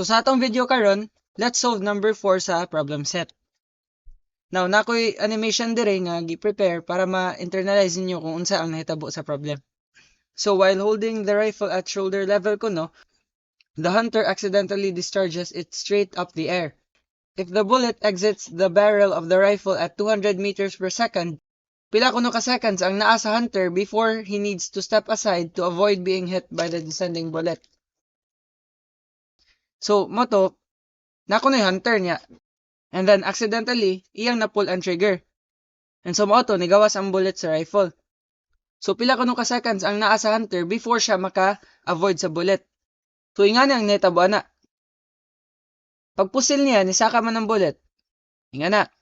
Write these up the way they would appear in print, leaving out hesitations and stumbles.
So sa atong video karon, let's solve number 4 sa problem set. Now, nakoy animation dire nga gi-prepare para ma-internalize niyo kung unsa ang nahitabo sa problem. So while holding the rifle at shoulder level kuno, the hunter accidentally discharges it straight up the air. If the bullet exits the barrel of the rifle at 200 meters per second, pila kuno ka seconds ang naa sa hunter before he needs to step aside to avoid being hit by the descending bullet. So, moto, nakuno yung hunter niya. And then, accidentally, iyang na-pull ang trigger. And so, moto, nigawas ang bullet sa rifle. So, pila kuno ka seconds ang naa sa hunter before siya maka-avoid sa bullet. So, ingani ang netabo na. Pagpusil niya, nisaka man ang bullet. Ingana.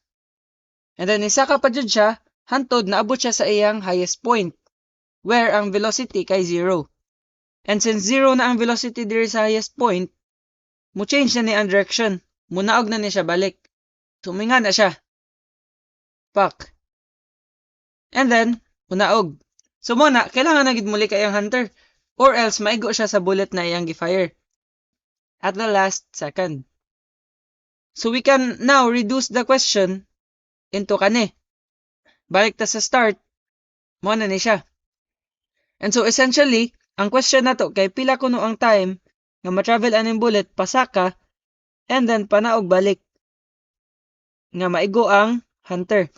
And then, nisaka pa dyan siya, hantod na abot siya sa iyang highest point, where ang velocity kay 0. And since 0 na ang velocity diri sa highest point, mo change na ni ang direction. Munaog na ni siya balik. Suminga na siya. Pak. And then, munaog. So muna, kailangan na gid muli kay ang hunter. Or else, maigo siya sa bullet na iyang gi-fire. At the last second. So we can now reduce the question into kani. Balik ta sa start, mo na ni siya. And so essentially, ang question na to kay pila kuno ang time nga ma-travel aning bullet pasaka and then panaog balik nga maigo ang hunter.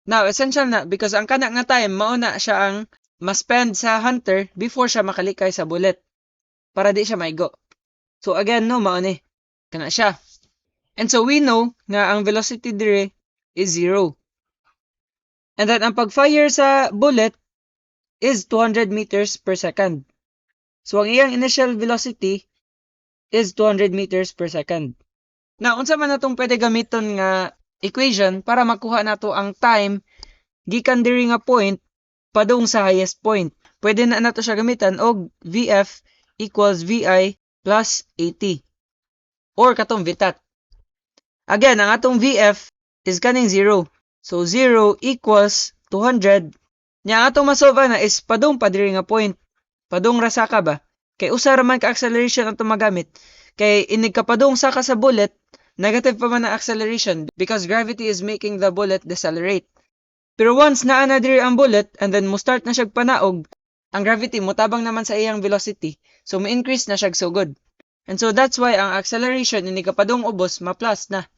Now, essential na because ang kana nga time mauna siya ang ma-spend sa hunter before siya makalikay sa bullet para di siya maigo. So again, no, mauni. Kana siya. And so we know nga ang velocity dire is 0. And then ang pag-fire sa bullet is 200 meters per second. So ang iyang initial velocity is 200 meters per second. Now, unsa man natong pwede gamiton nga equation para makuha nato ang time gikan diri nga point padung sa highest point. Pwede na nato siya gamitan og VF equals VI plus 80. Or katong VTAT. Again, ang atong VF is kaning 0. So 0 equals 200. Nya atong masolve na is padung pa diri nga point. Padung rasaka ba? Kay usa ra man ka acceleration atong magamit. Kay inig kapadung saka sa bullet, negative pa man ang acceleration because gravity is making the bullet decelerate. Pero once naa na diri ang bullet and then mo start na siya panaog, ang gravity mutabang naman sa iyang velocity. So mo increase na siya sugod. And so that's why ang acceleration inig kapadung ubos ma-plus na.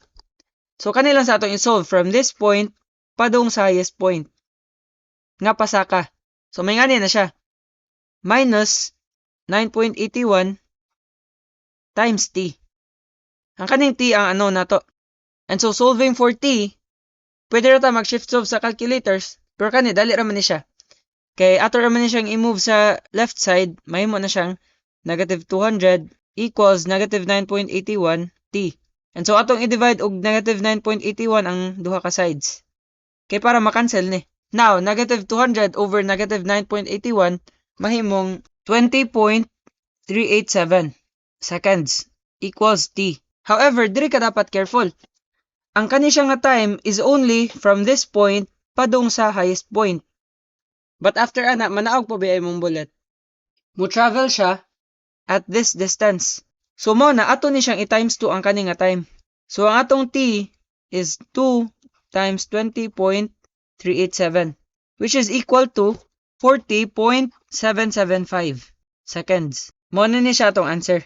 So kanila sa atong i-solve from this point padung sa highest point. Nga pasaka. So may ngani na siya. Minus 9.81 times t. Ang kaning t ang ano na to. And so solving for t, pwede ra ta mag-shift solve sa calculators, pero kani dali ra man ni siya. Kay ato ra man ni siyang i-move sa left side, mahimo na siyang negative 200 equals negative 9.81 t. And so atong i-divide og negative 9.81 ang duha ka sides. Kay para ma-cancel ni. Now, negative 200 over negative 9.81 mahimong 20.387 seconds equals t. However, diri ka dapat careful. Ang kani siya nga time is only from this point padung sa highest point. But after ana, manaog pa ba imong bullet? Mo travel siya at this distance. So mo na ato ni siyang i-times 2 ang kani nga time. So ang atong t is 2 times 20.387 which is equal to 40.775 seconds. Mo na ni siya atong answer.